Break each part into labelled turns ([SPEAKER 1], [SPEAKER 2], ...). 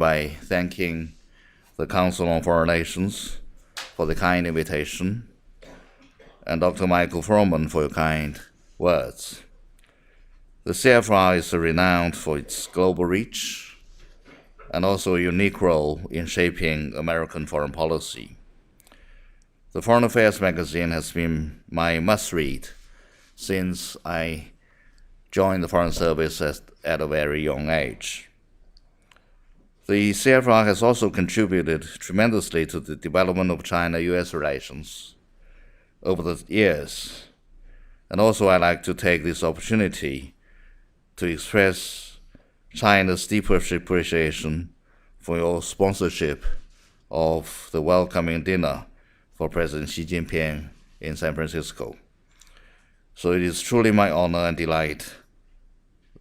[SPEAKER 1] by thanking the Council on Foreign Relations for the kind invitation, and Dr. Michael Froman for your kind words. The CFR is renowned for its global reach and also a unique role in shaping American foreign policy. The Foreign Affairs magazine has been my must-read since I joined the Foreign Service at a very young age. The CFR has also contributed tremendously to the development of China-US relations over the years. And also I'd like to take this opportunity to express China's deepest appreciation for your sponsorship of the welcoming dinner for President Xi Jinping in San Francisco. So it is truly my honor and delight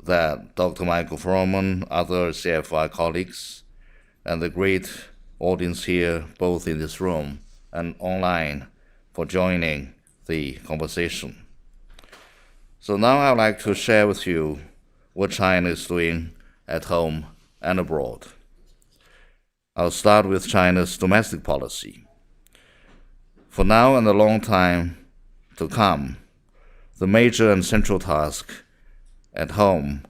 [SPEAKER 1] that Dr. Michael Froman, other CFI colleagues, and the great audience here, both in this room and online, for joining the conversation. So now I'd like to share with you what China is doing at home and abroad. I'll start with China's domestic policy. For now and a long time to come, the major and central task at home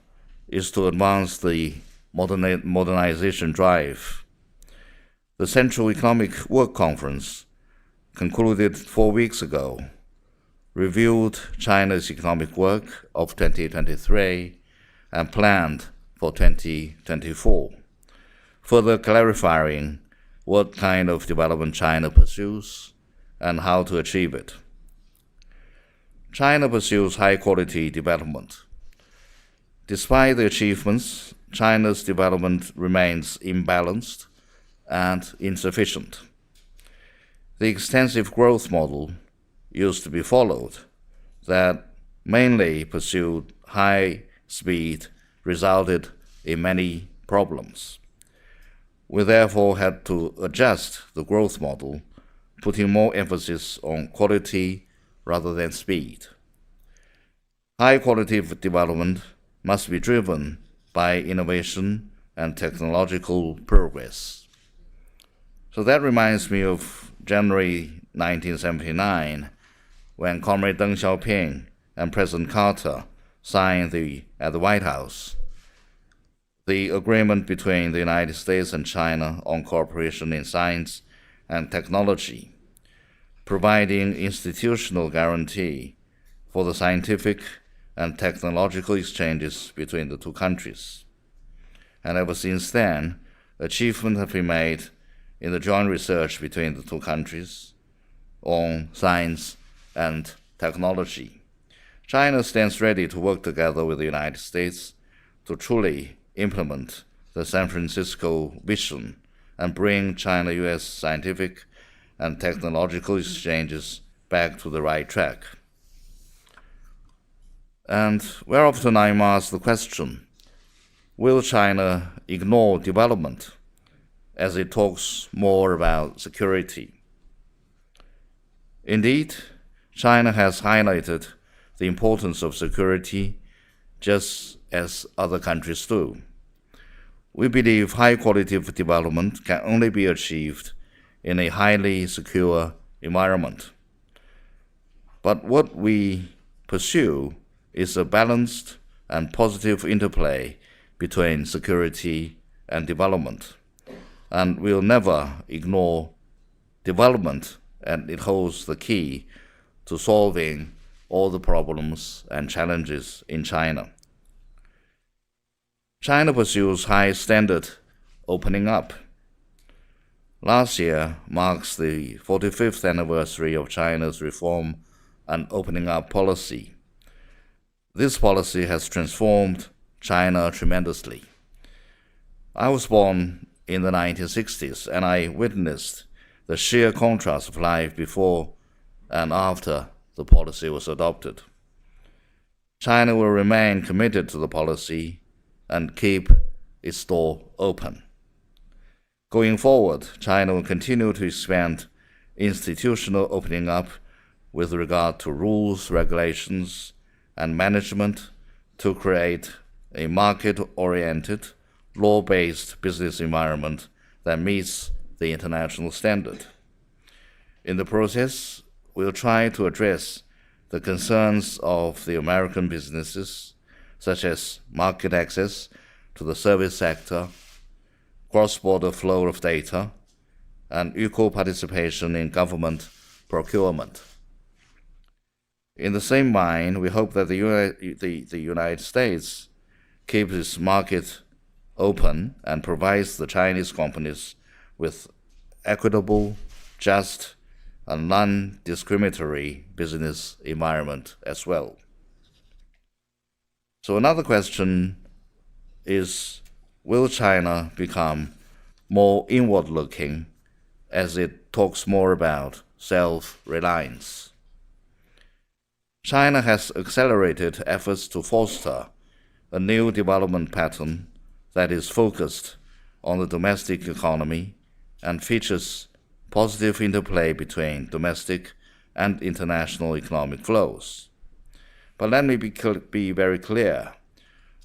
[SPEAKER 1] is to advance the modernization drive. The Central Economic Work Conference, concluded 4 weeks ago, reviewed China's economic work of 2023 and planned for 2024, further clarifying what kind of development China pursues and how to achieve it. China pursues high-quality development. Despite the achievements, China's development remains imbalanced and insufficient. The extensive growth model used to be followed that mainly pursued high speed resulted in many problems. We therefore had to adjust the growth model, putting more emphasis on quality rather than speed. High quality development must be driven by innovation and technological progress. So that reminds me of January 1979, when Comrade Deng Xiaoping and President Carter signed at the White House the agreement between the United States and China on cooperation in science and technology, providing institutional guarantee for the scientific and technological exchanges between the two countries. And ever since then, achievements have been made in the joint research between the two countries on science and technology. China stands ready to work together with the United States to truly implement the San Francisco vision and bring China-US scientific and technological exchanges back to the right track. And we're often I'm asked the question, will China ignore development as it talks more about security? Indeed, China has highlighted the importance of security just as other countries do. We believe high quality of development can only be achieved in a highly secure environment. But what we pursue is a balanced and positive interplay between security and development. And we'll never ignore development, and it holds the key to solving all the problems and challenges in China. China pursues high standard opening up. Last year marks the 45th anniversary of China's reform and opening up policy. This policy has transformed China tremendously. I was born in the 1960s, and I witnessed the sheer contrast of life before and after the policy was adopted. China will remain committed to the policy and keep its door open. Going forward, China will continue to expand institutional opening up with regard to rules, regulations, and management to create a market-oriented, law-based business environment that meets the international standard. In the process, we'll try to address the concerns of the American businesses, such as market access to the service sector, cross-border flow of data, and equal participation in government procurement. In the same vein, we hope that the United States keeps its market open and provides the Chinese companies with equitable, just, and non-discriminatory business environment as well. So another question is, will China become more inward-looking as it talks more about self-reliance? China has accelerated efforts to foster a new development pattern that is focused on the domestic economy and features positive interplay between domestic and international economic flows. But let me be very clear.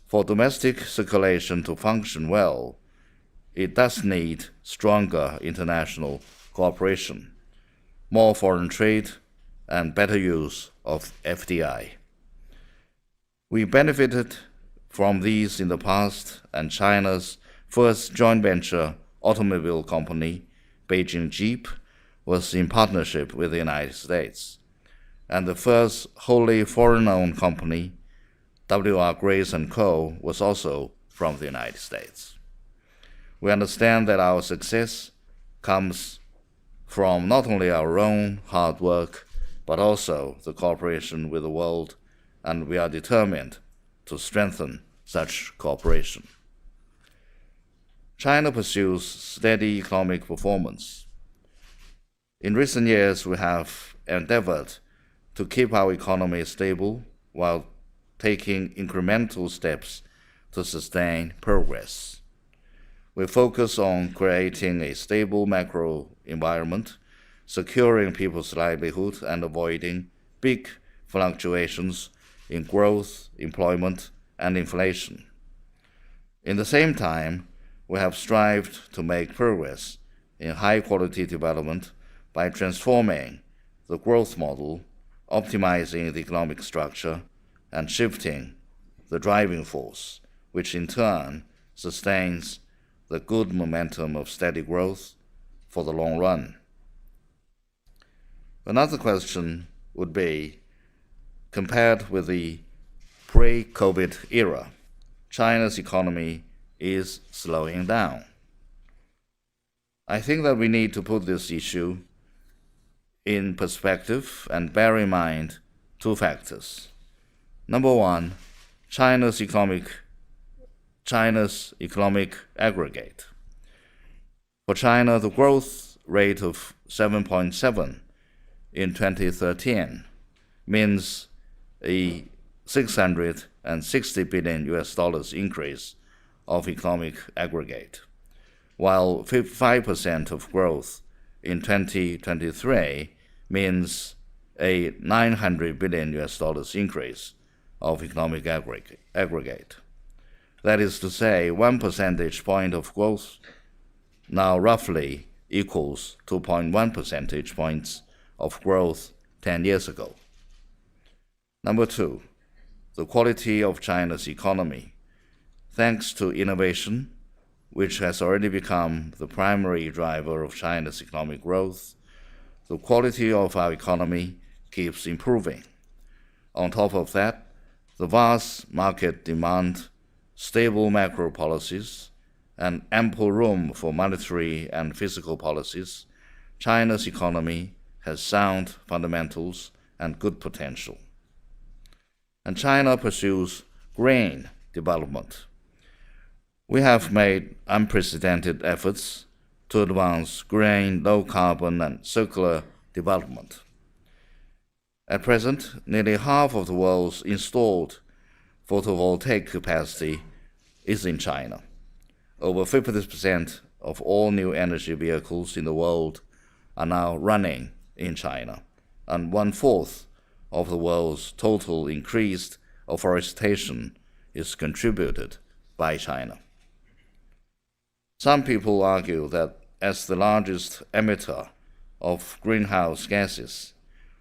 [SPEAKER 1] For domestic circulation to function well, it does need stronger international cooperation, more foreign trade, and better use of FDI. We benefited from these in the past, and China's first joint venture automobile company, Beijing Jeep, was in partnership with the United States, and the first wholly foreign-owned company, W.R. Grace & Co., was also from the United States. We understand that our success comes from not only our own hard work, but also the cooperation with the world, and we are determined to strengthen such cooperation. China pursues steady economic performance. In recent years, we have endeavored to keep our economy stable while taking incremental steps to sustain progress. We focus on creating a stable macro environment, securing people's livelihood, and avoiding big fluctuations in growth, employment, and inflation. In the same time, we have strived to make progress in high-quality development by transforming the growth model, optimizing the economic structure, and shifting the driving force, which in turn sustains the good momentum of steady growth for the long run. Another question would be, compared with the pre-COVID era, China's economy is slowing down. I think that we need to put this issue in perspective and bear in mind two factors. Number one, China's economic aggregate. For China, the growth rate of 7.7 in 2013 means a $660 billion increase of economic aggregate, while 5% of growth in 2023 means a $900 billion increase of economic aggregate. That is to say, 1 percentage point of growth now roughly equals 2.1 percentage points of growth 10 years ago. Number two, the quality of China's economy. Thanks to innovation, which has already become the primary driver of China's economic growth, the quality of our economy keeps improving. On top of that, the vast market demand, stable macro policies, and ample room for monetary and fiscal policies, China's economy has sound fundamentals and good potential. And China pursues green development. We have made unprecedented efforts to advance green, low-carbon, and circular development. At present, nearly half of the world's installed photovoltaic capacity is in China. Over 50% of all new energy vehicles in the world are now running in China, and 1/4 of the world's total increased afforestation is contributed by China. Some people argue that as the largest emitter of greenhouse gases,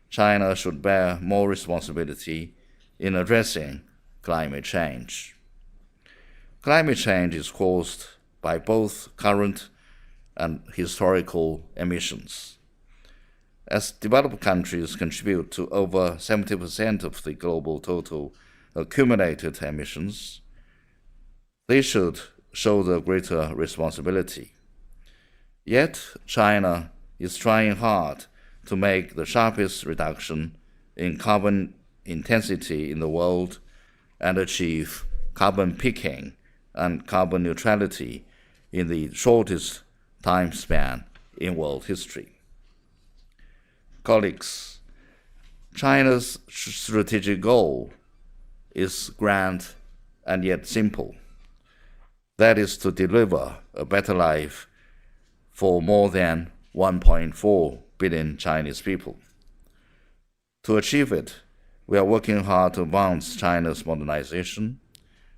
[SPEAKER 1] China should bear more responsibility in addressing climate change. Climate change is caused by both current and historical emissions. As developed countries contribute to over 70% of the global total accumulated emissions, they should shoulder greater responsibility. Yet, China is trying hard to make the sharpest reduction in carbon intensity in the world and achieve carbon peaking and carbon neutrality in the shortest time span in world history. Colleagues, China's strategic goal is grand and yet simple. That is to deliver a better life for more than 1.4 billion Chinese people. To achieve it, we are working hard to advance China's modernization,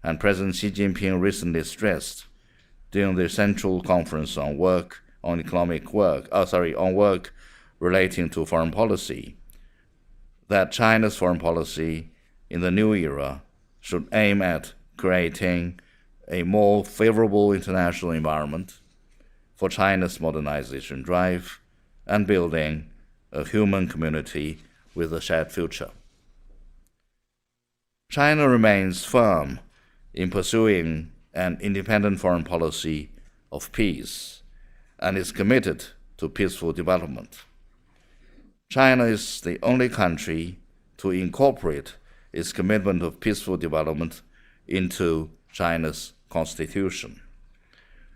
[SPEAKER 1] and President Xi Jinping recently stressed during the Central Conference on work relating to foreign policy that China's foreign policy in the new era should aim at creating a more favorable international environment for China's modernization drive and building a human community with a shared future. China remains firm in pursuing an independent foreign policy of peace and is committed to peaceful development. China is the only country to incorporate its commitment of peaceful development into China's constitution.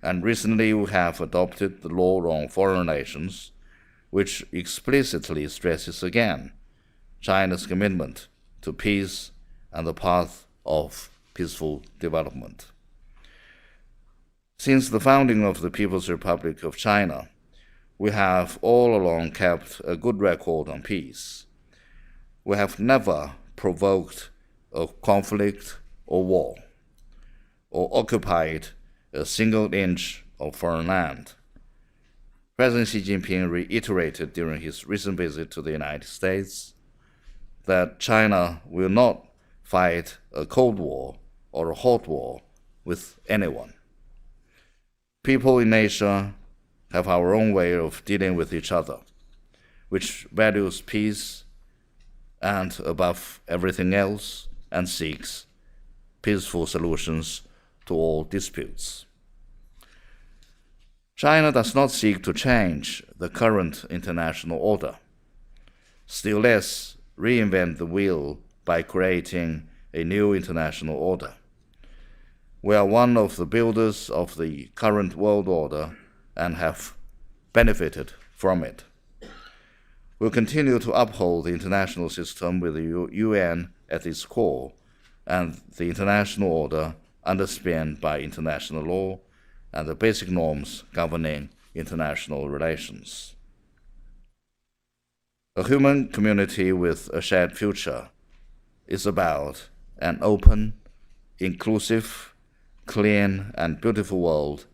[SPEAKER 1] And recently we have adopted the law on foreign relations, which explicitly stresses again China's commitment to peace and the path of peaceful development. Since the founding of the People's Republic of China, we have all along kept a good record on peace. We have never provoked a conflict or war, or occupied a single inch of foreign land. President Xi Jinping reiterated during his recent visit to the United States that China will not fight a cold war or a hot war with anyone. People in Asia have our own way of dealing with each other, which values peace and, above everything else, and seeks peaceful solutions to all disputes. China does not seek to change the current international order, still less reinvent the wheel by creating a new international order. We are one of the builders of the current world order and have benefited from it. We'll continue to uphold the international system with the UN at its core and the international order underpinned by international law and the basic norms governing international relations. A human community with a shared future is about an open, inclusive, clean, and beautiful world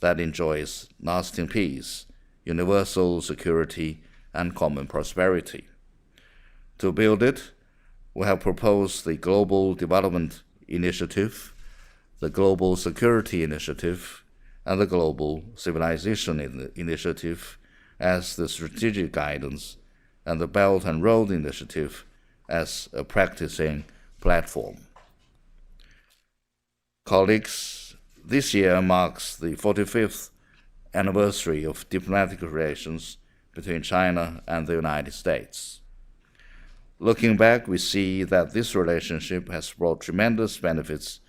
[SPEAKER 1] that enjoys lasting peace, universal security, and common prosperity. To build it, we have proposed the Global Development Initiative, the Global Security Initiative, and the Global Civilization Initiative as the strategic guidance, and the Belt and Road Initiative as a practicing platform. Colleagues, this year marks the 45th anniversary of diplomatic relations between China and the United States. Looking back, we see that this relationship has brought tremendous benefits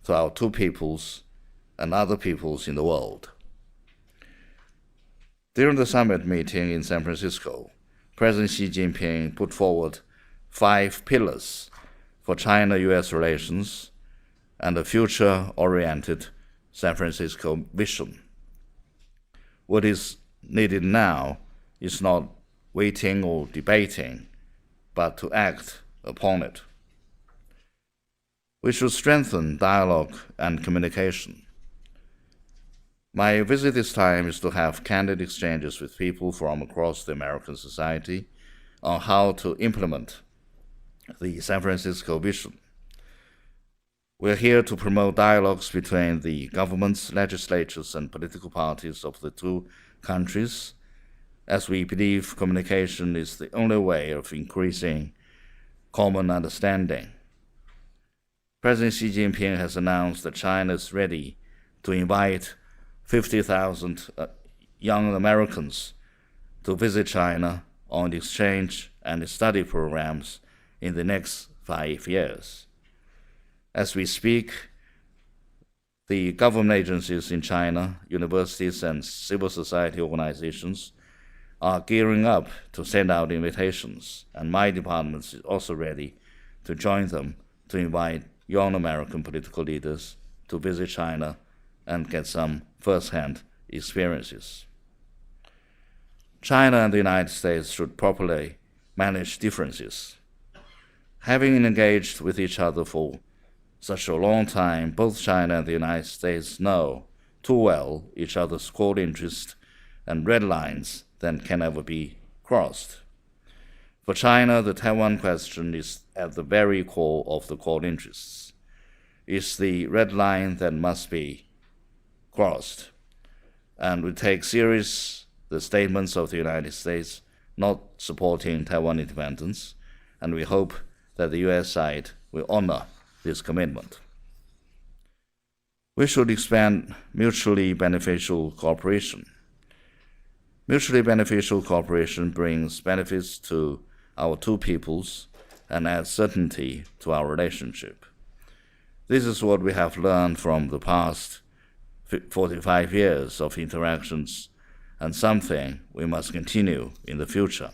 [SPEAKER 1] to our two peoples and other peoples in the world. During the summit meeting in San Francisco, President Xi Jinping put forward 5 pillars for China-US relations and a future-oriented San Francisco vision. What is needed now is not waiting or debating, but to act upon it. We should strengthen dialogue and communication. My visit this time is to have candid exchanges with people from across the American society on how to implement the San Francisco vision. We're here to promote dialogues between the governments, legislatures, and political parties of the two countries, as we believe communication is the only way of increasing common understanding. President Xi Jinping has announced that China is ready to invite 50,000 young Americans to visit China on exchange and study programs in the next 5 years. As we speak, the government agencies in China, universities, and civil society organizations are gearing up to send out invitations, and my department is also ready to join them to invite young American political leaders to visit China and get some first-hand experiences. China and the United States should properly manage differences. Having engaged with each other for such a long time, both China and the United States know too well each other's core interests and red lines that can never be crossed. For China, the Taiwan question is at the very core of the core interests. It's the red line that must be crossed, and we take serious the statements of the United States not supporting Taiwan independence, and we hope that the U.S. side will honor this commitment. We should expand mutually beneficial cooperation. Mutually beneficial cooperation brings benefits to our two peoples and adds certainty to our relationship. This is what we have learned from the past 45 years of interactions, and something we must continue in the future.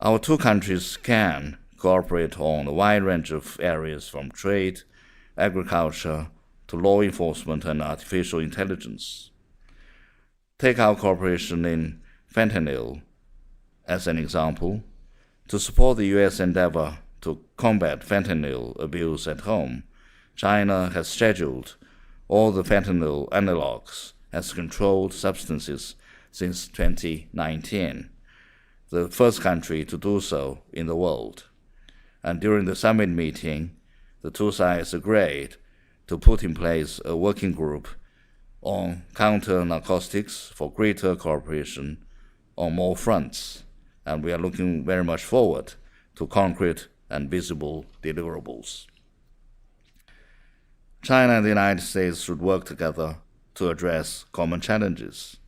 [SPEAKER 1] Our two countries can cooperate on a wide range of areas from trade, agriculture, to law enforcement and artificial intelligence. Take our cooperation in fentanyl as an example. To support the U.S. endeavor to combat fentanyl abuse at home, China has scheduled all the fentanyl analogs as controlled substances since 2019, the first country to do so in the world. And during the summit meeting, the two sides agreed to put in place a working group on counter-narcotics for greater cooperation on more fronts, and we are looking very much forward to concrete and visible deliverables. China and the United States should work together to address common challenges.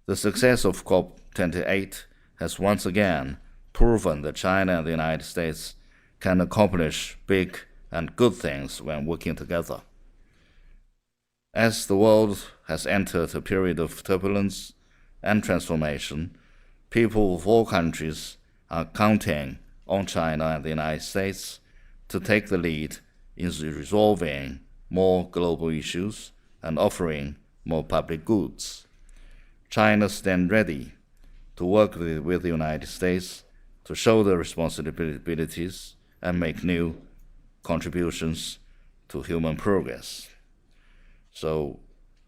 [SPEAKER 1] The success of COP28 has once again proven that China and the United States can accomplish big and good things when working together. As the world has entered a period of turbulence and transformation, people of all countries are counting on China and the United States to take the lead in resolving more global issues and offering more public goods. China stands ready to work with the United States to show their responsibilities and make new contributions to human progress. So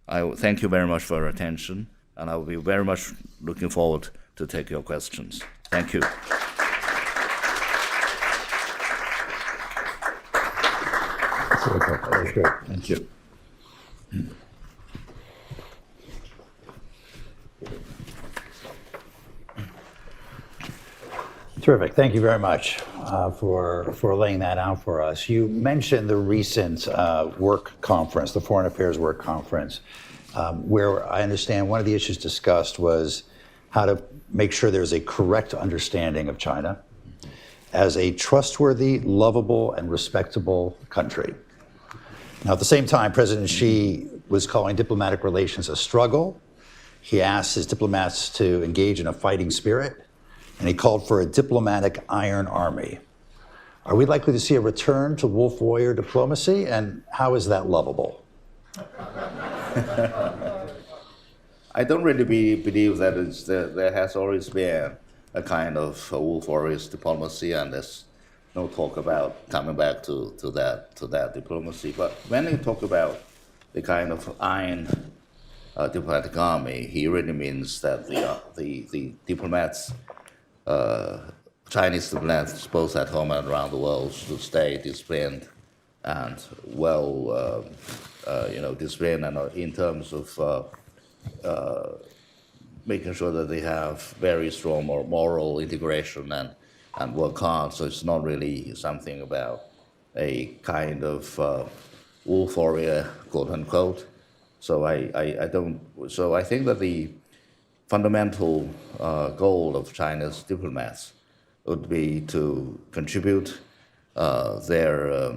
[SPEAKER 1] I thank you very much for your attention, and I will be very much looking forward to take your questions. Thank you.
[SPEAKER 2] That was great.
[SPEAKER 1] Thank you.
[SPEAKER 2] Terrific. Thank you very much for laying that out for us. You mentioned the recent work conference, the Foreign Affairs Work Conference, where I understand one of the issues discussed was how to make sure there's a correct understanding of China as a trustworthy, lovable, and respectable country. Now, at the same time, President Xi was calling diplomatic relations a struggle. He asked his diplomats to engage in a fighting spirit, and he called for a diplomatic iron army. Are we likely to see a return to wolf warrior diplomacy, and how is that lovable?
[SPEAKER 1] I don't really believe that there has always been a kind of wolf warrior diplomacy, and there's no talk about coming back to that diplomacy. But when you talk about the kind of iron diplomatic army, he really means that the diplomats, Chinese diplomats, both at home and around the world, should stay disciplined and disciplined, and in terms of making sure that they have very strong moral integration and work hard. So it's not really something about a kind of wolf warrior, quote unquote. So I think that the fundamental goal of China's diplomats would be to contribute their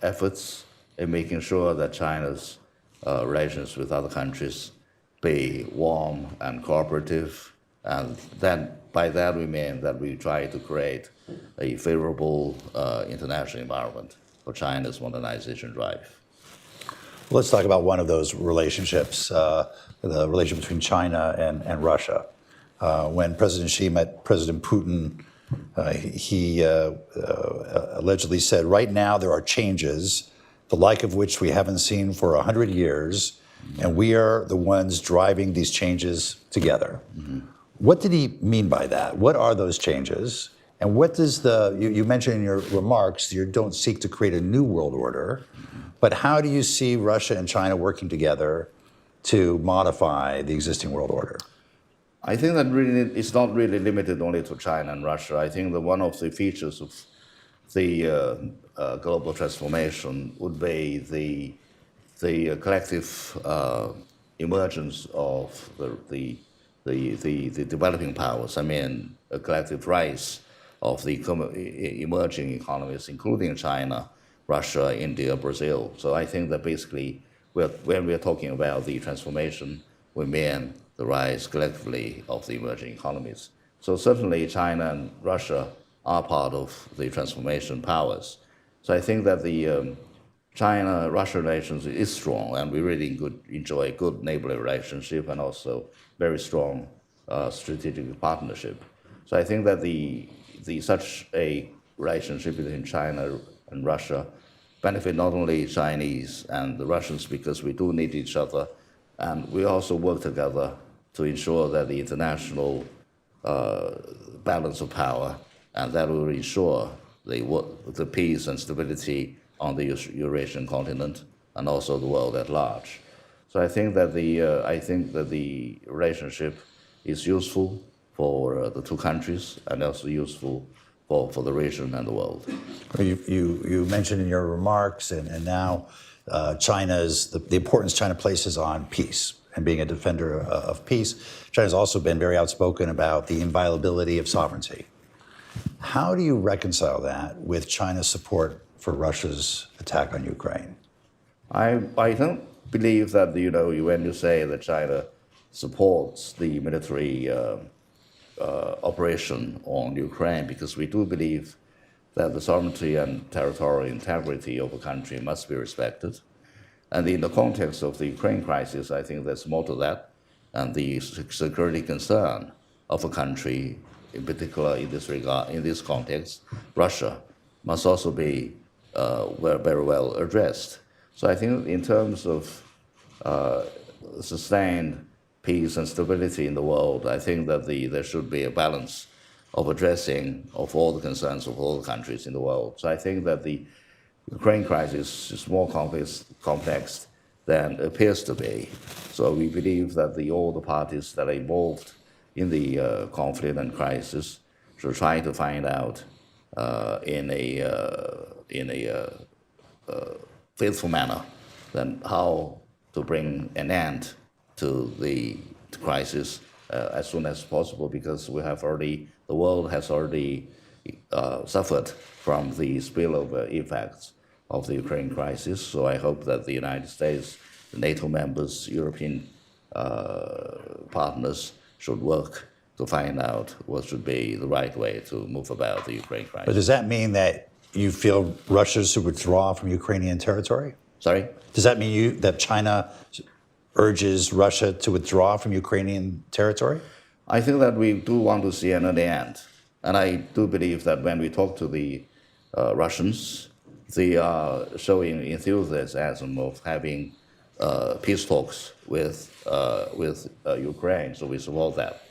[SPEAKER 1] efforts in making sure that China's relations with other countries be warm and cooperative, and then by that we mean that we try to create a favorable international environment for China's modernization drive.
[SPEAKER 2] Let's talk about one of those relationships, the relationship between China and Russia. When President Xi met President Putin, he allegedly said, right now there are changes, the like of which we haven't seen for 100 years, and we are the ones driving these changes together. Mm-hmm. What did he mean by that? What are those changes? And what does you mentioned in your remarks, you don't seek to create a new world order, but how do you see Russia and China working together to modify the existing world order?
[SPEAKER 1] I think that really it's not really limited only to China and Russia. I think that one of the features of the global transformation would be the collective emergence of the developing powers. I mean, a collective rise of the emerging economies, including China, Russia, India, Brazil. So I think that basically, when we're talking about the transformation, we mean the rise collectively of the emerging economies. So certainly China and Russia are part of the transformation powers. So I think that the China-Russia relations is strong, and we really enjoy a good neighborly relationship and also very strong strategic partnership. So I think that such a relationship between China and Russia benefit not only Chinese and the Russians, because we do need each other, and we also work together to ensure that the international balance of power, and that will ensure the peace and stability on the Eurasian continent and also the world at large. So I think that the relationship is useful for the two countries and also useful for the region and the world.
[SPEAKER 2] You mentioned in your remarks and now the importance China places on peace and being a defender of peace. China's also been very outspoken about the inviolability of sovereignty. How do you reconcile that with China's support for Russia's attack on Ukraine?
[SPEAKER 1] I don't believe that, when you say that China supports the military operation on Ukraine, because we do believe that the sovereignty and territorial integrity of a country must be respected. And in the context of the Ukraine crisis, I think there's more to that. And the security concern of a country, in particular in this regard, in this context, Russia, must also be very well addressed. So I think in terms of sustained peace and stability in the world, I think that there should be a balance of addressing of all the concerns of all the countries in the world. So I think that the Ukraine crisis is more complex than it appears to be. So we believe that all the parties that are involved in the conflict and crisis should try to find out in a faithful manner then how to bring an end to the crisis as soon as possible, because the world has already suffered from the spillover effects of the Ukraine crisis. So I hope that the United States, the NATO members, European partners should work to find out what should be the right way to move about the Ukraine crisis.
[SPEAKER 2] But does that mean that you feel Russia should withdraw from Ukrainian territory?
[SPEAKER 1] Sorry?
[SPEAKER 2] Does that mean that China urges Russia to withdraw from Ukrainian territory?
[SPEAKER 1] I think that we do want to see an end. And I do believe that when we talk to the Russians, they are showing enthusiasm of having peace talks with Ukraine, so we support that.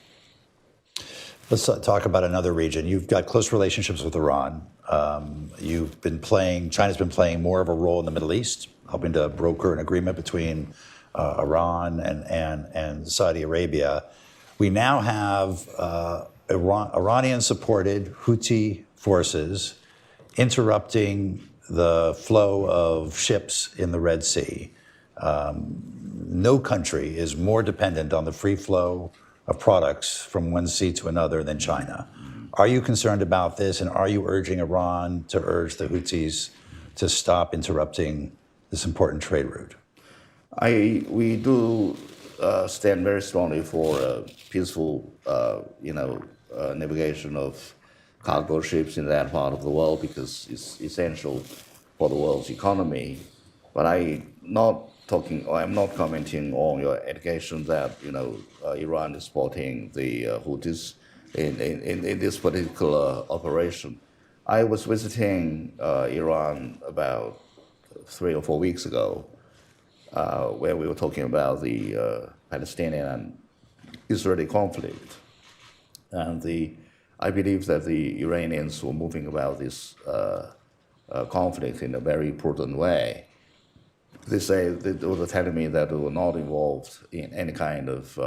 [SPEAKER 2] Let's talk about another region. You've got close relationships with Iran. China's been playing more of a role in the Middle East, helping to broker an agreement between Iran and Saudi Arabia. We now have Iranian-supported Houthi forces interrupting the flow of ships in the Red Sea. No country is more dependent on the free flow of products from one sea to another than China. Are you concerned about this, and are you urging Iran to urge the Houthis to stop interrupting this important trade route?
[SPEAKER 1] We do stand very strongly for peaceful, navigation of cargo ships in that part of the world because it's essential for the world's economy. But I'm not commenting on your allegation that Iran is supporting the Houthis in this particular operation. I was visiting Iran about 3 or 4 weeks ago, where we were talking about the Palestinian and Israeli conflict. And I believe that the Iranians were moving about this conflict in a very prudent way. They were telling me that they were not involved in any kind of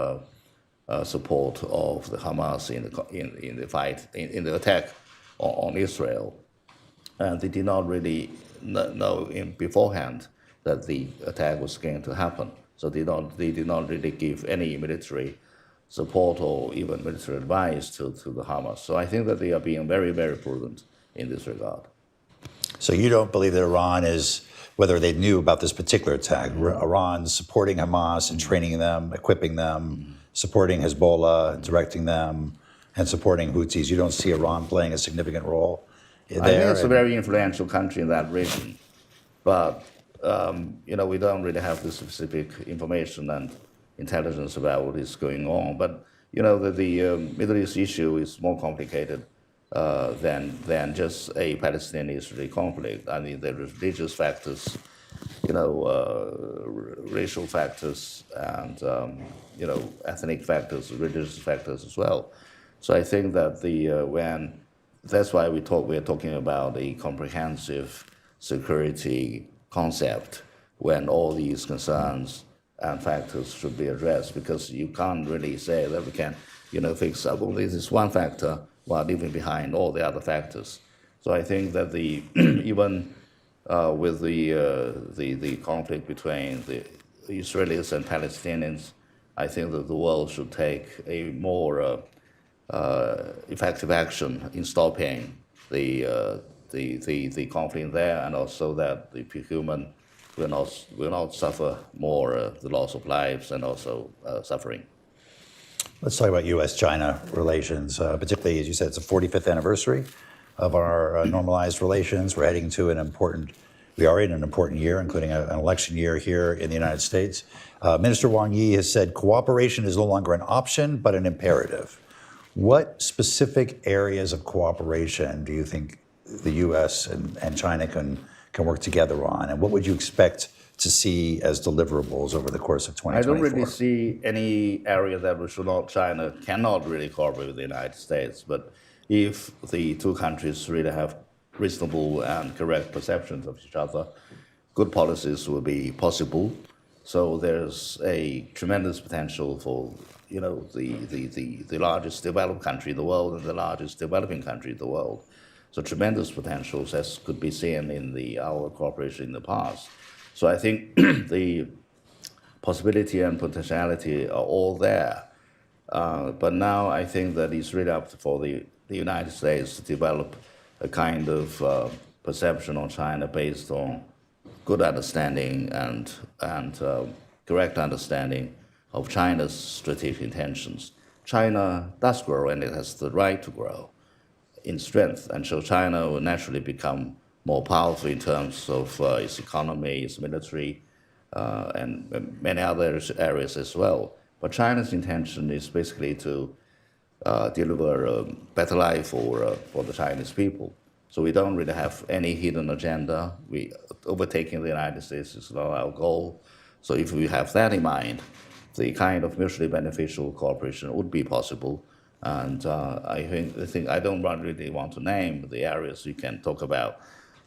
[SPEAKER 1] support of the Hamas in the fight, in the attack on Israel. And they did not really know beforehand that the attack was going to happen. So they did not really give any military support or even military advice to the Hamas. So I think that they are being very, very prudent in this regard.
[SPEAKER 2] So you don't believe that Iran is, whether they knew about this particular attack, Iran's supporting Hamas and training them, equipping them, supporting Hezbollah, directing them, and supporting Houthis. You don't see Iran playing a significant role there?
[SPEAKER 1] I think it's a very influential country in that region. But, we don't really have the specific information and intelligence about what is going on. But, the Middle East issue is more complicated than just a Palestinian-Israeli conflict. I mean, there are religious factors, racial factors, and ethnic factors, religious factors as well. So I think that that's why we're talking about a comprehensive security concept when all these concerns and factors should be addressed, because you can't really say that we can, fix up this is one factor while leaving behind all the other factors. So I think that even with the conflict between the Israelis and Palestinians, I think that the world should take a more effective action in stopping the conflict there, and also that the human will not suffer more the loss of lives and also suffering.
[SPEAKER 2] Let's talk about U.S.-China relations, particularly, as you said, it's the 45th anniversary of our normalized relations. We're heading to we are in an important year, including an election year here in the United States. Minister Wang Yi has said cooperation is no longer an option, but an imperative. What specific areas of cooperation do you think the U.S. and China can work together on? And what would you expect to see as deliverables over the course of 2024? I
[SPEAKER 1] don't really see any area that China cannot really cooperate with the United States. But if the two countries really have reasonable and correct perceptions of each other, good policies will be possible. So there's a tremendous potential for the largest developed country in the world and the largest developing country in the world. So tremendous potentials as could be seen in our cooperation in the past. So I think the possibility and potentiality are all there. But now I think that it's really up for the United States to develop a kind of perception on China based on good understanding and correct understanding of China's strategic intentions. China does grow, and it has the right to grow in strength. And so China will naturally become more powerful in terms of its economy, its military, and many other areas as well. But China's intention is basically to deliver a better life for the Chinese people. So we don't really have any hidden agenda. Overtaking the United States is not our goal. So if we have that in mind, the kind of mutually beneficial cooperation would be possible. And I think I don't really want to name the areas we can talk about: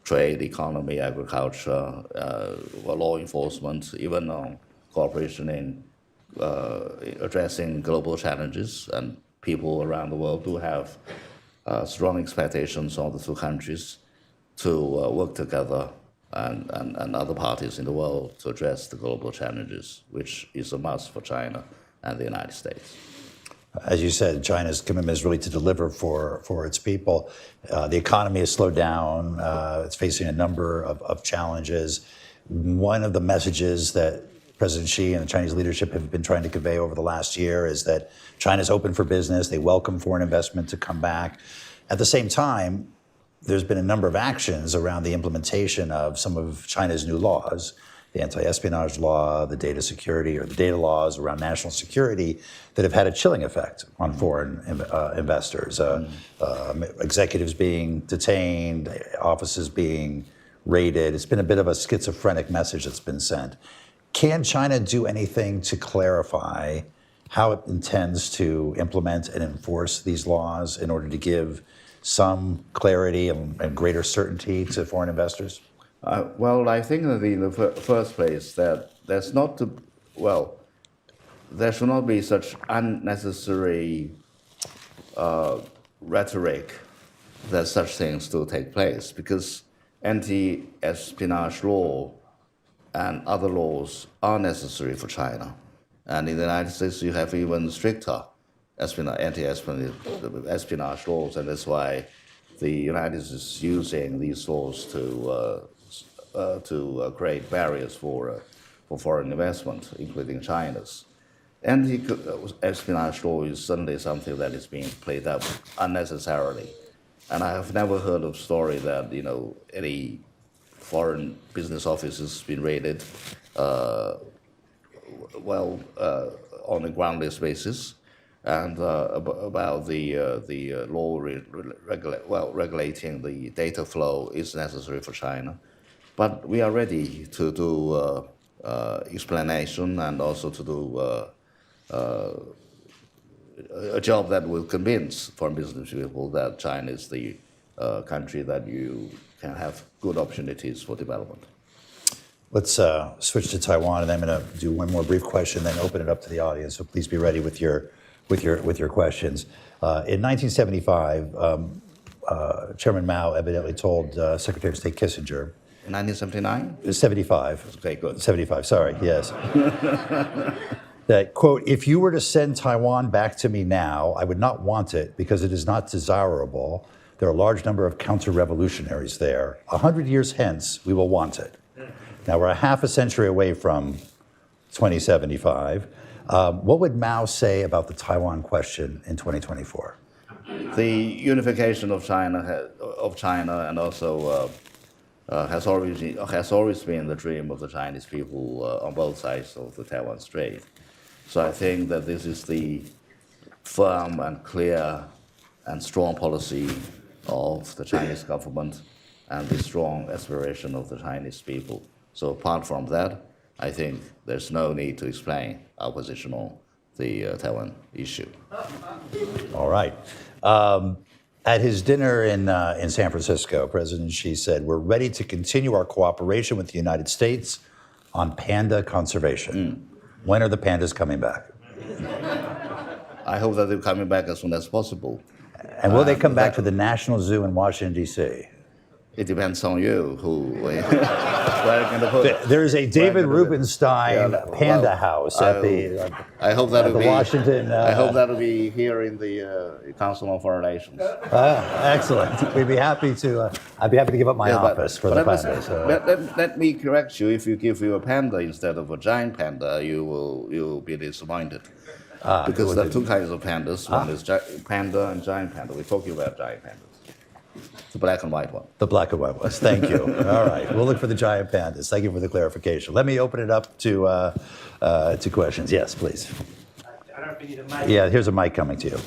[SPEAKER 1] trade, economy, agriculture, law enforcement, even cooperation in addressing global challenges. And people around the world do have strong expectations on the two countries to work together and other parties in the world to address the global challenges, which is a must for China and the United States.
[SPEAKER 2] As you said, China's commitment is really to deliver for its people. The economy has slowed down. It's facing a number of challenges. One of the messages that President Xi and the Chinese leadership have been trying to convey over the last year is that China's open for business. They welcome foreign investment to come back. At the same time, there's been a number of actions around the implementation of some of China's new laws, the anti-espionage law, the data security or the data laws around national security, that have had a chilling effect on foreign investors. Executives being detained, offices being raided. It's been a bit of a schizophrenic message that's been sent. Can China do anything to clarify how it intends to implement and enforce these laws in order to give some clarity and greater certainty to foreign investors?
[SPEAKER 1] Well, I think that in the first place that there should not be such unnecessary rhetoric that such things do take place, because anti-espionage law and other laws are necessary for China. And in the United States, you have even stricter anti-espionage laws, and that's why the United States is using these laws to create barriers for foreign investment, including China's. Anti-espionage law is certainly something that is being played up unnecessarily. And I have never heard of story that any foreign business offices been raided on a groundless basis, and about the law regulating the data flow is necessary for China. But we are ready to do explanation and also to do a job that will convince foreign business people that China is the country that you can have good opportunities for development.
[SPEAKER 2] Let's switch to Taiwan, and I'm going to do one more brief question, then open it up to the audience. So please be ready with your questions. In 1975, Chairman Mao evidently told Secretary of State Kissinger.
[SPEAKER 1] In 1979?
[SPEAKER 2] 75.
[SPEAKER 1] Okay, good.
[SPEAKER 2] 75. Sorry. Yes. That, quote, "If you were to send Taiwan back to me now, I would not want it because it is not desirable. There are a large number of counter-revolutionaries there. 100 years hence, we will want it." Now, we're a half a century away from 2075. What would Mao say about the Taiwan question in 2024?
[SPEAKER 1] The unification of China and also has always been the dream of the Chinese people on both sides of the Taiwan Strait. So I think that this is the firm and clear and strong policy of the Chinese government and the strong aspiration of the Chinese people. So apart from that, I think there's no need to explain our position on the Taiwan issue.
[SPEAKER 2] All right. At his dinner in San Francisco, President Xi said, "We're ready to continue our cooperation with the United States on panda conservation." When are the pandas coming back?
[SPEAKER 1] I hope that they're coming back as soon as possible.
[SPEAKER 2] And will they come back to the National Zoo in Washington, D.C.?
[SPEAKER 1] It depends on you where you're going to put it.
[SPEAKER 2] There's a David Rubenstein panda house at the
[SPEAKER 1] I hope that'll be
[SPEAKER 2] Washington.
[SPEAKER 1] I hope that'll be here in the Council on Foreign Relations.
[SPEAKER 2] Excellent. We'd be happy to. I'd be happy to give up my office for the pandas.
[SPEAKER 1] Let me correct you. If you give you a panda instead of a giant panda, you will be disappointed. Because there are two kinds of pandas. One is panda and giant panda. We're talking about giant pandas. The black and white one. The black and white ones.
[SPEAKER 2] Thank you. All right. We'll look for the giant pandas. Thank you for the clarification. Let me open it up to questions. Yes, please.
[SPEAKER 3] I don't know if you need a mic.
[SPEAKER 2] Yeah, here's a mic coming to you.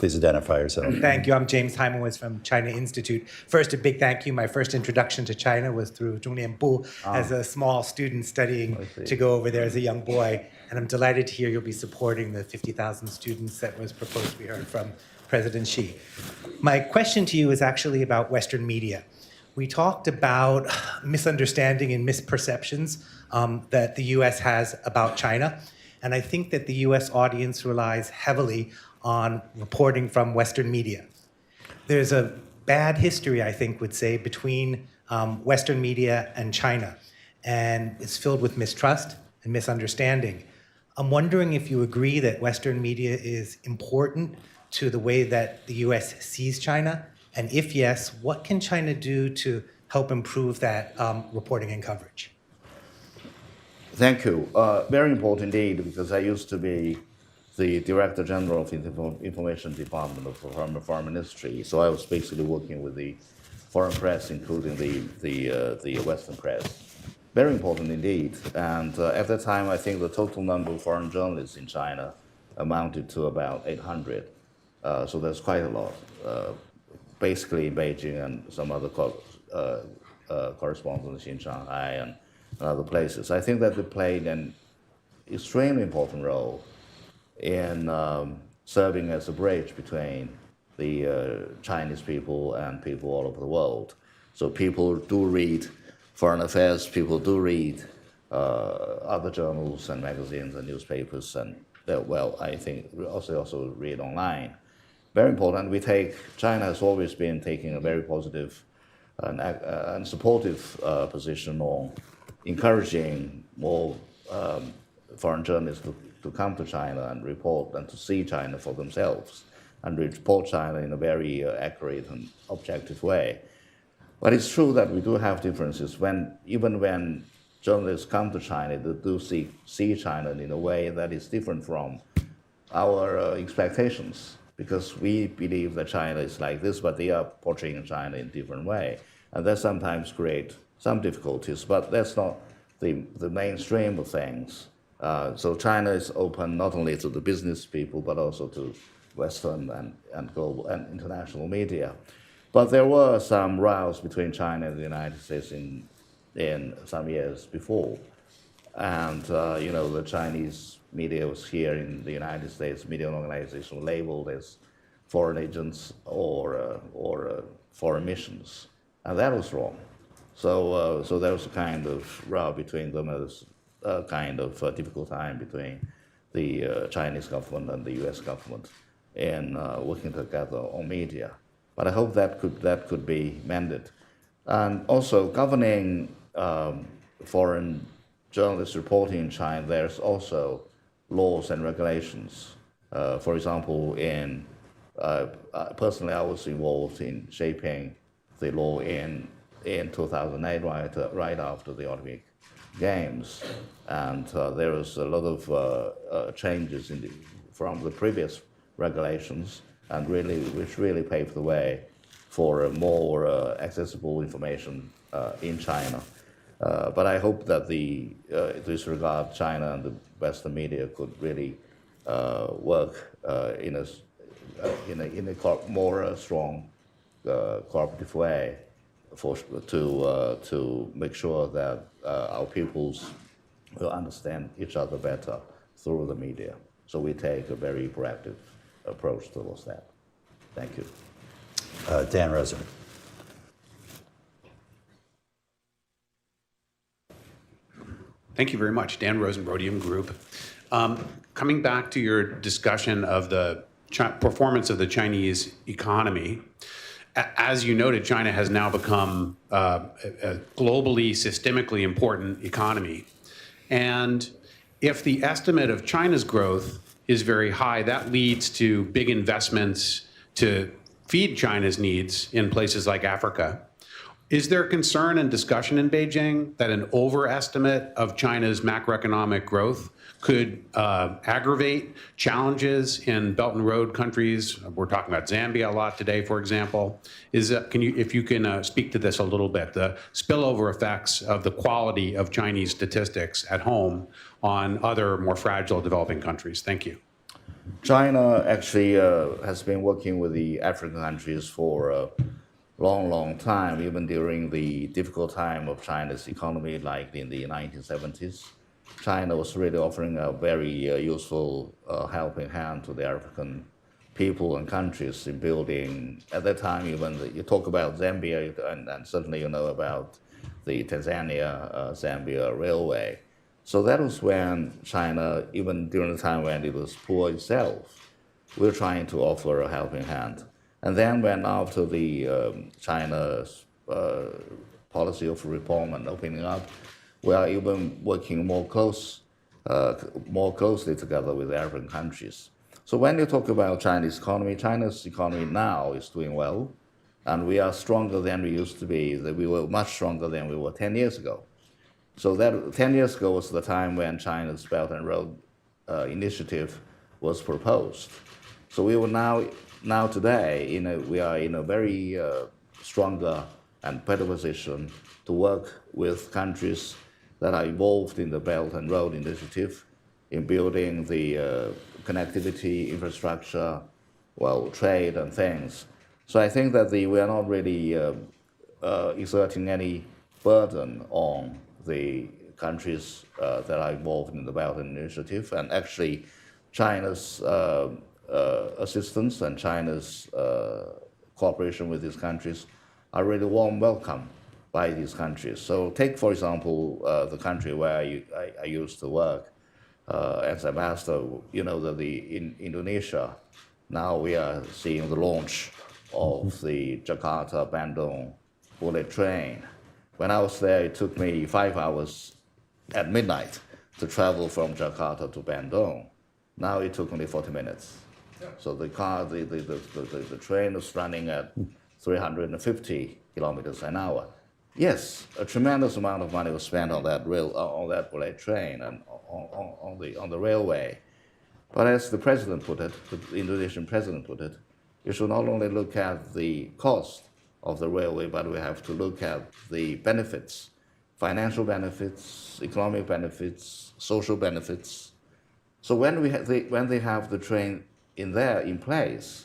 [SPEAKER 2] Please identify yourself.
[SPEAKER 3] Thank you. I'm James Heimowitz from China Institute. First, a big thank you. My first introduction to China was through Zhonglianbu as a small student studying to go over there as a young boy. And I'm delighted to hear you'll be supporting the 50,000 students that was proposed, we heard from President Xi. My question to you is actually about Western media. We talked about misunderstanding and misperceptions that the US has about China. And I think that the US audience relies heavily on reporting from Western media. There's a bad history, I think, would say, between Western media and China, and it's filled with mistrust and misunderstanding. I'm wondering if you agree that Western media is important to the way that the US sees China, and if yes, what can China do to help improve that reporting and coverage?
[SPEAKER 1] Thank you. Very important indeed, because I used to be the Director General of the Information Department of the Foreign Ministry. So I was basically working with the foreign press, including the Western press. Very important indeed. And at that time, I think the total number of foreign journalists in China amounted to about 800. So that's quite a lot. Basically in Beijing and some other correspondents in Shanghai and other places. I think that they played an extremely important role in serving as a bridge between the Chinese people and people all over the world. So people do read foreign affairs, people do read other journals and magazines and newspapers, and well, I think also read online. Very important. China has always been taking a very positive and supportive position on encouraging more foreign journalists to come to China and report and to see China for themselves and report China in a very accurate and objective way. But it's true that we do have differences. Even when journalists come to China, they do see China in a way that is different from our expectations, because we believe that China is like this, but they are portraying China in a different way. And that sometimes creates some difficulties, but that's not the mainstream of things. So China is open not only to the business people, but also to Western and global and international media. But there were some rows between China and the United States in some years before. And the Chinese media was here in the United States, media organizations were labeled as foreign agents or foreign missions. And that was wrong. So there was a kind of row between them. There was a kind of difficult time between the Chinese government and the US government in working together on media. But I hope that could be mended. And also governing foreign journalists reporting in China, there's also laws and regulations. For example, personally, I was involved in shaping the law in 2008, right after the Olympic Games, and there was a lot of changes from the previous regulations, and which really paved the way for more accessible information in China. But I hope that in this regard, China and the Western media could really work in a more strong cooperative way to make sure that our peoples will understand each other better through the media. So we take a very proactive approach towards that. Thank you.
[SPEAKER 2] Dan Rosen.
[SPEAKER 4] Thank you very much. Dan Rosen, Rhodium Group. Coming back to your discussion of the performance of the Chinese economy, as you noted, China has now become a globally, systemically important economy. And if the estimate of China's growth is very high, that leads to big investments to feed China's needs in places like Africa. Is there concern and discussion in Beijing that an overestimate of China's macroeconomic growth could aggravate challenges in Belt and Road countries? We're talking about Zambia a lot today, for example. If you can speak to this a little bit, the spillover effects of the quality of Chinese statistics at home on other more fragile developing countries? Thank you.
[SPEAKER 1] China actually has been working with the African countries for a long time, even during the difficult time of China's economy, like in the 1970s. China was really offering a very useful helping hand to the African people and countries in building, at that time, even you talk about Zambia, and certainly you know about the Tanzania-Zambia railway. So that was when China, even during the time when it was poor itself, we were trying to offer a helping hand. And then when after the China's policy of reform and opening up, we are even working more closely together with the African countries. So when you talk about China's economy now is doing well, and we are stronger than we used to be. We were much stronger than we were 10 years ago. So that 10 years ago was the time when China's Belt and Road Initiative was proposed. So we were now today, we are in a very stronger and better position to work with countries that are involved in the Belt and Road Initiative, in building the connectivity, infrastructure, trade and things. So I think that we are not really exerting any burden on the countries that are involved in the Belt and Initiative, and actually China's assistance and China's cooperation with these countries are really warm welcome by these countries. So take, for example, the country where I used to work as ambassador. You know that in Indonesia, now we are seeing the launch of the Jakarta-Bandung bullet train. When I was there, it took me 5 hours at midnight to travel from Jakarta to Bandung. Now it took only 40 minutes. So the train is running at 350 kilometers an hour. Yes, a tremendous amount of money was spent on that bullet train and on the railway. But as the president put it, the Indonesian president put it, you should not only look at the cost of the railway, but we have to look at the benefits, financial benefits, economic benefits, social benefits. So when they have the train in place,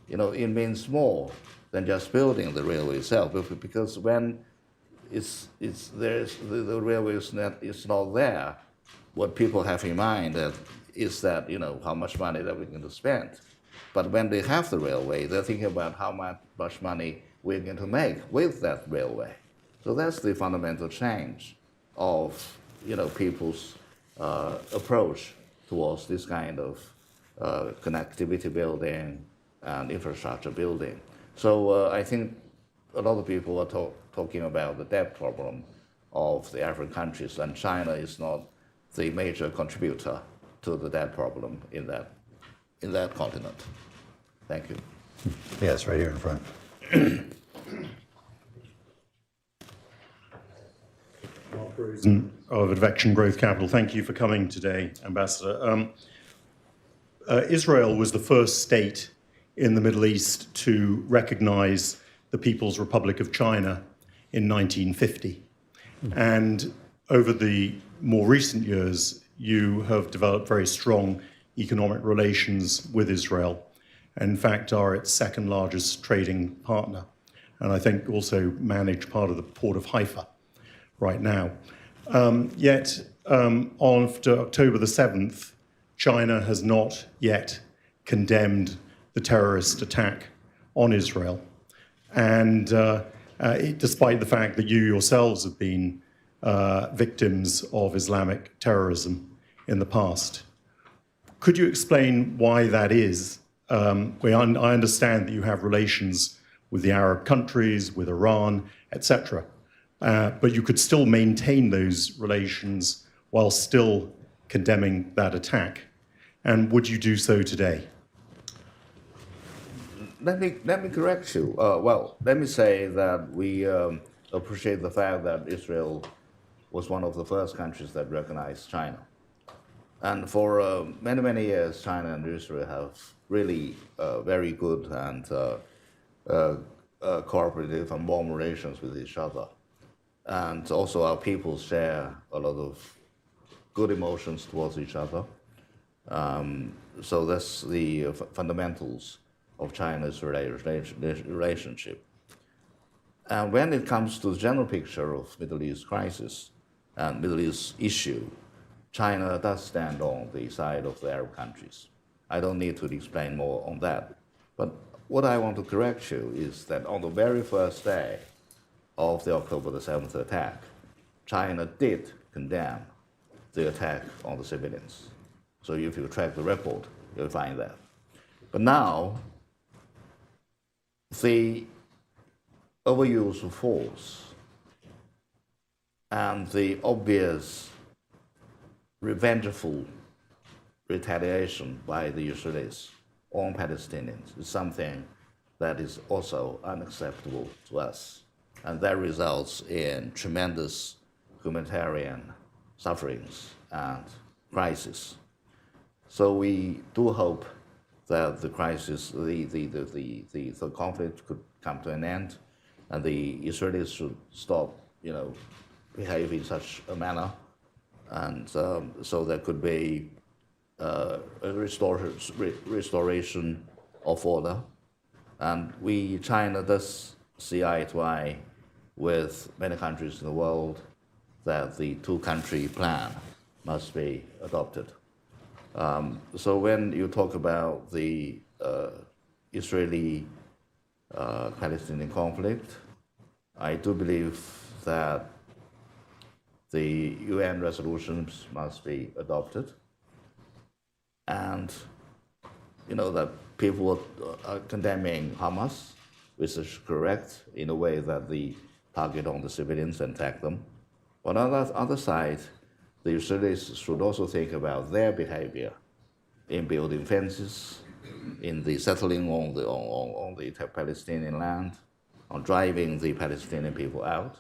[SPEAKER 1] it means more than just building the railway itself, because when the railway is not there, what people have in mind is that how much money that we're going to spend. But when they have the railway, they're thinking about how much money we're going to make with that railway. So that's the fundamental change of people's approach towards this kind of connectivity building and infrastructure building. So I think a lot of people are talking about the debt problem of the African countries, and China is not the major contributor to the debt problem in that continent. Thank you.
[SPEAKER 2] Yes, right here in front.
[SPEAKER 5] Of Advection Growth Capital. Thank you for coming today, Ambassador. Israel was the first state in the Middle East to recognize the People's Republic of China in 1950. And over the more recent years, you have developed very strong economic relations with Israel. In fact, are its second largest trading partner. And I think also manage part of the port of Haifa right now. Yet, on October the 7th, China has not yet condemned the terrorist attack on Israel. And despite the fact that you yourselves have been victims of Islamic terrorism in the past. Could you explain why that is? I understand that you have relations with the Arab countries, with Iran, etc. But you could still maintain those relations while still condemning that attack. And would you do so today?
[SPEAKER 1] Let me correct you. Let me say that we appreciate the fact that Israel was one of the first countries that recognized China. And for many, many years, China and Israel have really very good and cooperative and warm relations with each other. And also our peoples share a lot of good emotions towards each other. So that's the fundamentals of China's relationship. And when it comes to the general picture of Middle East crisis and Middle East issue, China does stand on the side of the Arab countries. I don't need to explain more on that. But what I want to correct you is that on the very first day of the October the 7th attack, China did condemn the attack on the civilians. So if you track the record, you'll find that. But now, the overuse of force and the obvious revengeful retaliation by the Israelis on Palestinians is something that is also unacceptable to us. And that results in tremendous humanitarian sufferings and crisis. So we do hope that the crisis, the conflict could come to an end, and the Israelis should stop, behaving in such a manner, and so there could be a restoration of order. And China does see eye to eye with many countries in the world that the two-country plan must be adopted. So when you talk about the Israeli-Palestinian conflict, I do believe that the UN resolutions must be adopted, and that people are condemning Hamas, which is correct in a way that they target on the civilians and attack them. But on the other side, the Israelis should also think about their behavior in building fences, in the settling on the Palestinian land, on driving the Palestinian people out.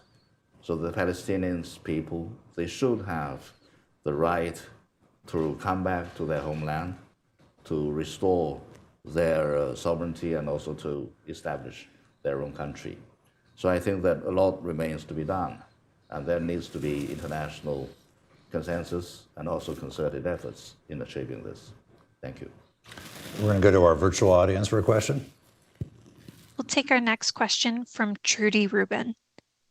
[SPEAKER 1] So the Palestinian people, they should have the right to come back to their homeland, to restore their sovereignty, and also to establish their own country. So I think that a lot remains to be done, and there needs to be international consensus and also concerted efforts in achieving this. Thank you.
[SPEAKER 2] We're going to go to our virtual audience for a question.
[SPEAKER 6] We'll take our next question from Trudy Rubin.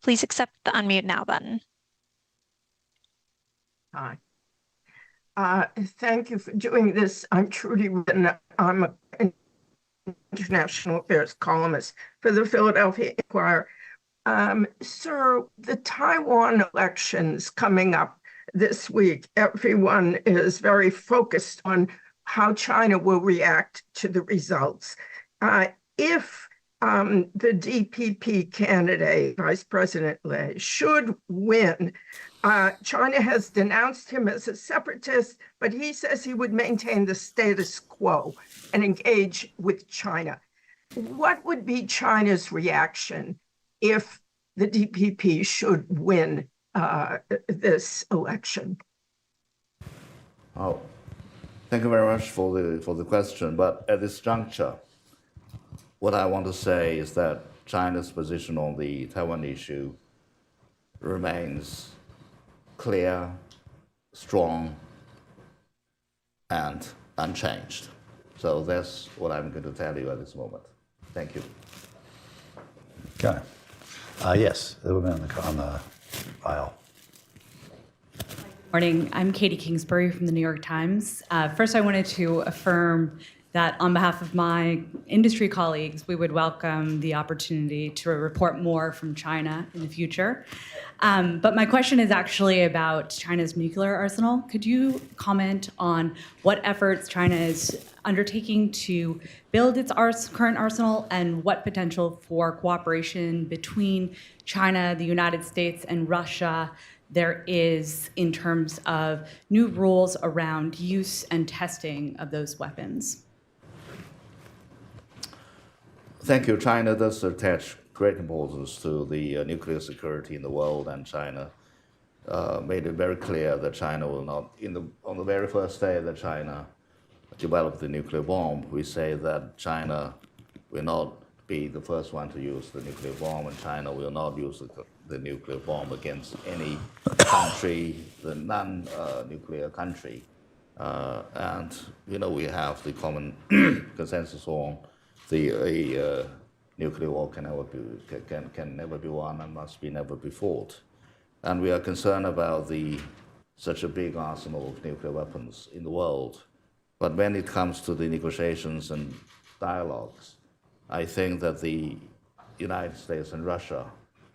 [SPEAKER 6] Please accept the unmute now button.
[SPEAKER 7] Hi. Thank you for doing this. I'm Trudy Rubin. I'm an international affairs columnist for the Philadelphia Inquirer. Sir, the Taiwan elections coming up this week, everyone is very focused on how China will react to the results. If the DPP candidate, Vice President Lei, should win, China has denounced him as a separatist, but he says he would maintain the status quo and engage with China. What would be China's reaction if the DPP should win this election?
[SPEAKER 1] Oh, thank you very much for the question. But at this juncture, what I want to say is that China's position on the Taiwan issue remains clear, strong, and unchanged. So that's what I'm going to tell you at this moment. Thank you.
[SPEAKER 2] Okay. Yes, the woman on the aisle.
[SPEAKER 8] Morning. I'm Katie Kingsbury from the New York Times. First, I wanted to affirm that on behalf of my industry colleagues, we would welcome the opportunity to report more from China in the future. But my question is actually about China's nuclear arsenal. Could you comment on what efforts China is undertaking to build its current arsenal, and what potential for cooperation between China, the United States, and Russia there is in terms of new rules around use and testing of those weapons?
[SPEAKER 1] Thank you. China does attach great importance to the nuclear security in the world, and China made it very clear that China will not, on the very first day that China developed the nuclear bomb, we say that China will not be the first one to use the nuclear bomb, and China will not use the nuclear bomb against any country, the non-nuclear country, And we have the common consensus on the nuclear war can never be won and must be never be fought. And we are concerned about such a big arsenal of nuclear weapons in the world. But when it comes to the negotiations and dialogues, I think that the United States and Russia,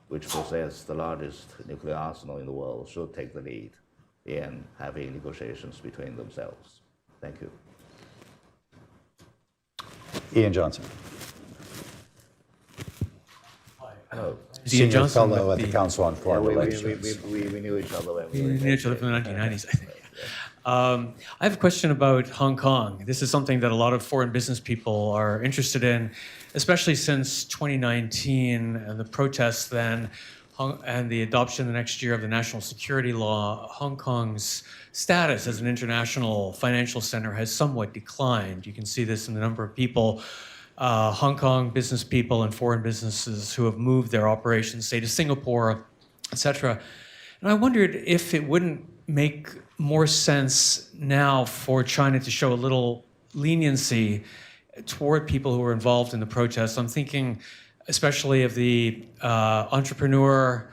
[SPEAKER 1] which possess the largest nuclear arsenal in the world, should take the lead in having negotiations between themselves. Thank you.
[SPEAKER 2] Ian Johnson.
[SPEAKER 1] Hello.
[SPEAKER 2] Senior
[SPEAKER 9] Johnson
[SPEAKER 2] fellow
[SPEAKER 9] with
[SPEAKER 2] at the
[SPEAKER 9] the-
[SPEAKER 2] Council on Foreign Relations.
[SPEAKER 1] We knew each other when
[SPEAKER 9] We
[SPEAKER 1] we were
[SPEAKER 9] knew each other from the 1990s, I think. I have a question about Hong Kong. This is something that a lot of foreign business people are interested in, especially since 2019 and the protests then and the adoption the next year of the national security law. Hong Kong's status as an international financial center has somewhat declined. You can see this in the number of people, Hong Kong business people and foreign businesses who have moved their operations, say, to Singapore, etc. And I wondered if it wouldn't make more sense now for China to show a little leniency toward people who were involved in the protests. I'm thinking especially of the entrepreneur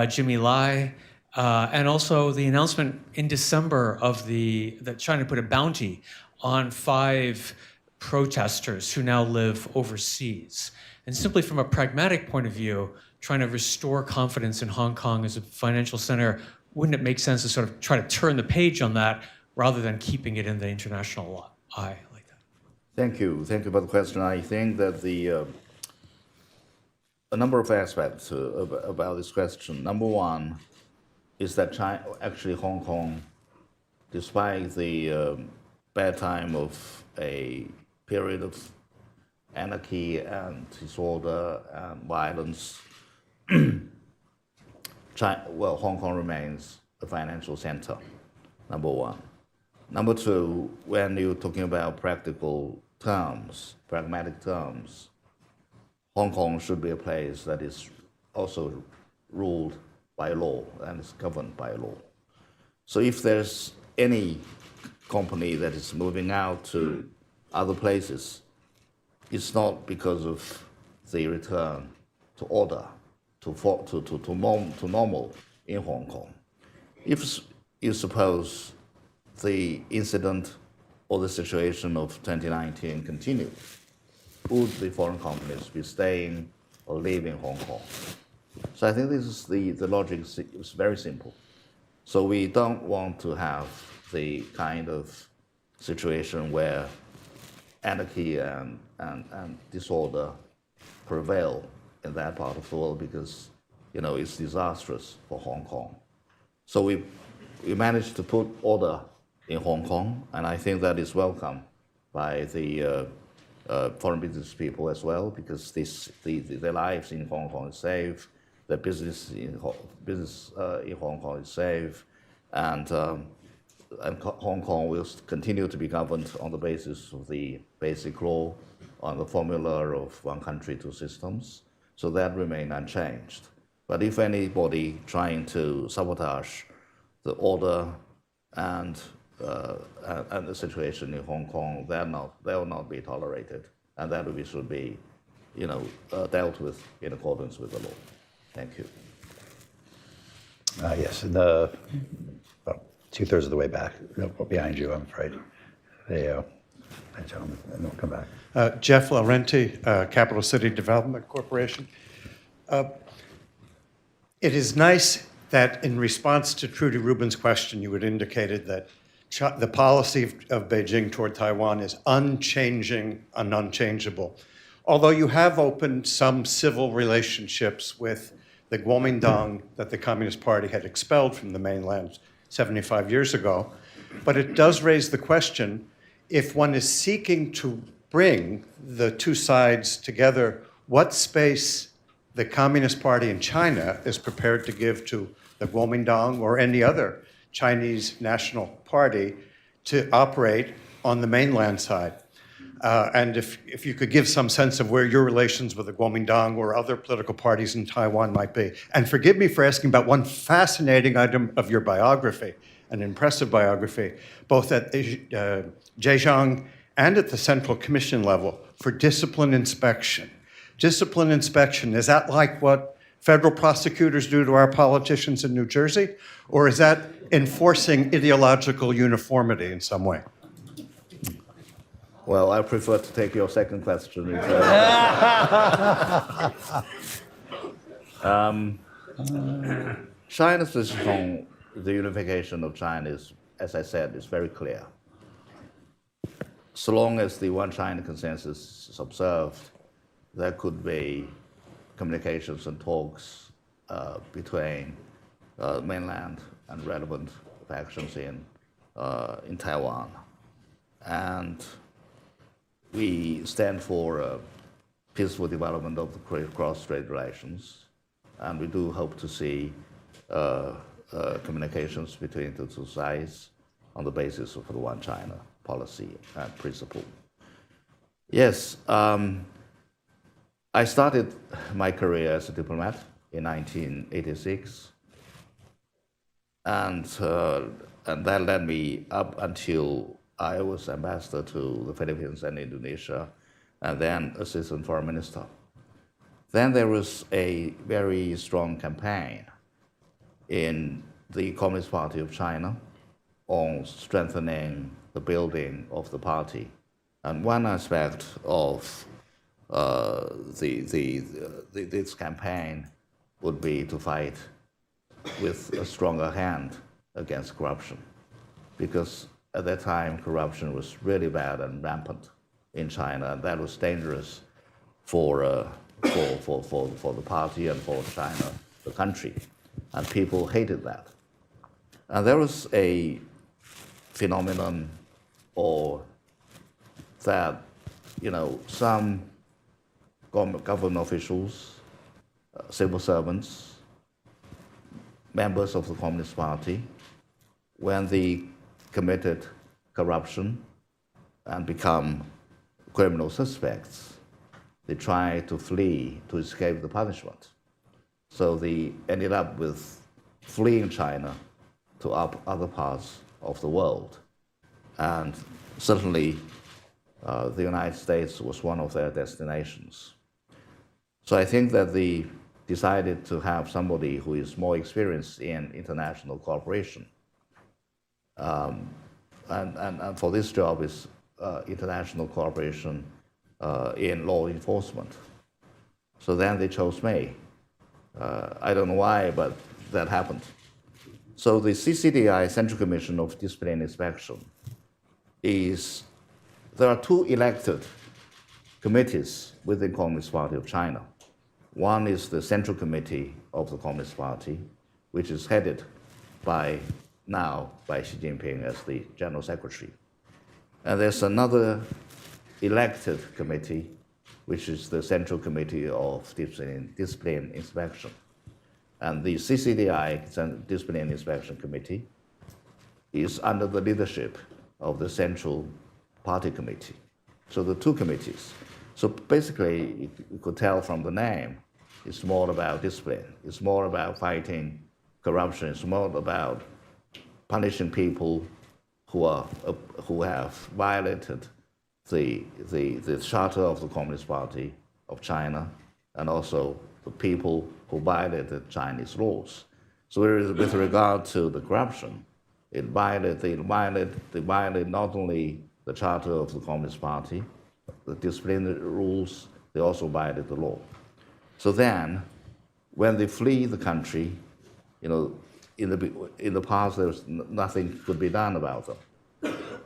[SPEAKER 9] Jimmy Lai, and also the announcement in December of that China put a bounty on 5 protesters who now live overseas. And simply from a pragmatic point of view, trying to restore confidence in Hong Kong as a financial center, wouldn't it make sense to sort of try to turn the page on that rather than keeping it in the international eye like that?
[SPEAKER 1] Thank you. Thank you for the question. I think that a number of aspects about this question. Number one is that actually Hong Kong, despite the bad time of a period of anarchy and disorder and violence, Hong Kong remains a financial center, number one. Number two, when you're talking about pragmatic terms, Hong Kong should be a place that is also ruled by law and is governed by law. So if there's any company that is moving out to other places, it's not because of the return to order, to normal in Hong Kong. If you suppose the incident or the situation of 2019 continues, would the foreign companies be staying or leaving Hong Kong? So I think this is the logic is very simple. So we don't want to have the kind of situation where anarchy and disorder prevail in that part of the world because it's disastrous for Hong Kong. So we managed to put order in Hong Kong, and I think that is welcome by the foreign business people as well, because their lives in Hong Kong is safe, their business in Hong Kong is safe, and Hong Kong will continue to be governed on the basis of the basic law, on the formula of one country, 2 systems. So that remain unchanged. But if anybody trying to sabotage the order and the situation in Hong Kong, they will not be tolerated, and that should be, dealt with in accordance with the law. Thank you.
[SPEAKER 2] Yes, in the about 2/3 of the way back, behind you, I'm afraid. That gentleman, and we'll come back.
[SPEAKER 10] Jeff Laurenti, Capital City Development Corporation. It is nice that in response to Trudy Rubin's question, you had indicated that the policy of Beijing toward Taiwan is unchanging and unchangeable. Although you have opened some civil relationships with the Kuomintang that the Communist Party had expelled from the mainland 75 years ago, but it does raise the question, if one is seeking to bring the 2 sides together, what space the Communist Party in China is prepared to give to the Kuomintang or any other Chinese national party to operate on the mainland side. And if you could give some sense of where your relations with the Kuomintang or other political parties in Taiwan might be. And forgive me for asking about one fascinating item of your biography, an impressive biography, both at Zhejiang and at the Central Commission level for discipline inspection. Discipline inspection, is that like what federal prosecutors do to our politicians in New Jersey? Or is that enforcing ideological uniformity in some way?
[SPEAKER 1] Well, I prefer to take your second question. China's position on the unification of China is, as I said, is very clear. So long as the One China consensus is observed, there could be communications and talks between mainland and relevant factions in Taiwan. And we stand for peaceful development of the cross-strait relations, and we do hope to see communications between the two sides on the basis of the One China policy and principle. Yes, I started my career as a diplomat in 1986, and that led me up until I was ambassador to the Philippines and Indonesia, and then assistant foreign minister. Then there was a very strong campaign in the Communist Party of China on strengthening the building of the party. And one aspect of this campaign would be to fight with a stronger hand against corruption, because at that time corruption was really bad and rampant in China, and that was dangerous for the party and for China, the country, and people hated that. And there was a phenomenon, or that some government officials, civil servants, members of the Communist Party, when they committed corruption and become criminal suspects, they tried to flee to escape the punishment. So they ended up with fleeing China to other parts of the world. And certainly the United States was one of their destinations. So I think that they decided to have somebody who is more experienced in international cooperation. And for this job is international cooperation in law enforcement. So then they chose me. I don't know why, but that happened. So the CCDI, Central Commission of Discipline and Inspection, there are two elected committees within the Communist Party of China. One is the Central Committee of the Communist Party, which is headed by Xi Jinping as the General Secretary. And there's another elected committee, which is the Central Committee of Discipline Inspection. And the CCDI, Discipline Inspection Committee, is under the leadership of the Central Party Committee. So the two committees. So basically, you could tell from the name, it's more about discipline. It's more about fighting corruption. It's more about punishing people who have violated the charter of the Communist Party of China, and also the people who violated Chinese laws. So with regard to the corruption, they violate not only the charter of the Communist Party, the disciplinary rules, they also violate the law. So then, when they flee the country, in the past there was nothing could be done about them.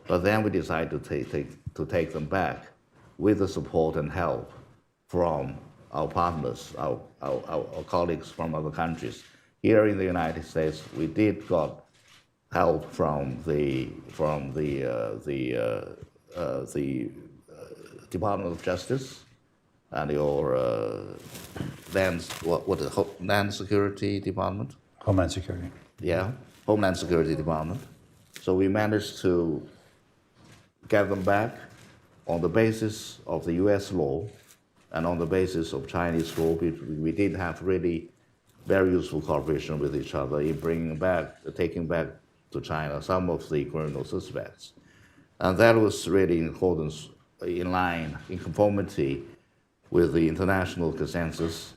[SPEAKER 1] But then we decided to take them back with the support and help from our partners, our colleagues from other countries. Here in the United States, we did got help from the Department of Justice and your Land Security Department.
[SPEAKER 2] Homeland Security.
[SPEAKER 1] Yeah, Homeland Security Department. So we managed to get them back on the basis of the U.S. law and on the basis of Chinese law. We did have really very useful cooperation with each other in taking back to China some of the criminal suspects. And that was really in accordance, in line, in conformity with the international consensus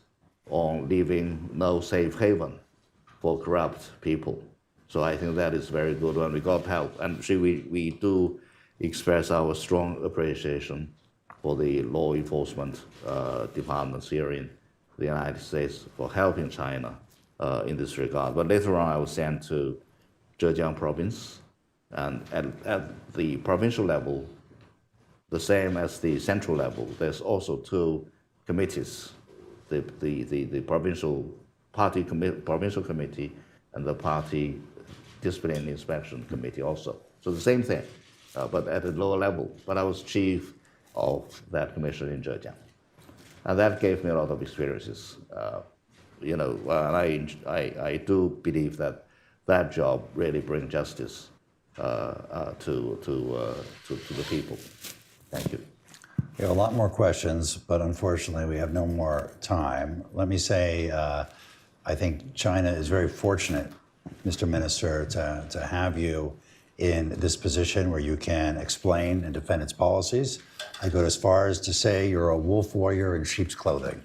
[SPEAKER 1] on leaving no safe haven for corrupt people. So I think that is very good, and we got help. And we do express our strong appreciation for the law enforcement departments here in the United States for helping China in this regard. But later on, I was sent to Zhejiang province, and at the provincial level, the same as the central level, there's also two committees, the provincial committee and the party discipline inspection committee also. So the same thing, but at a lower level. But I was chief of that commission in Zhejiang. And that gave me a lot of experiences. And I do believe that that job really brings justice to the people. Thank you.
[SPEAKER 2] We have a lot more questions, but unfortunately we have no more time. Let me say, I think China is very fortunate, Mr. Minister, to have you in this position where you can explain and defend its policies. I go as far as to say you're a wolf warrior in sheep's clothing.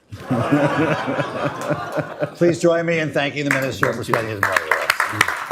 [SPEAKER 2] Please join me in thanking the Minister for spending his morning with us.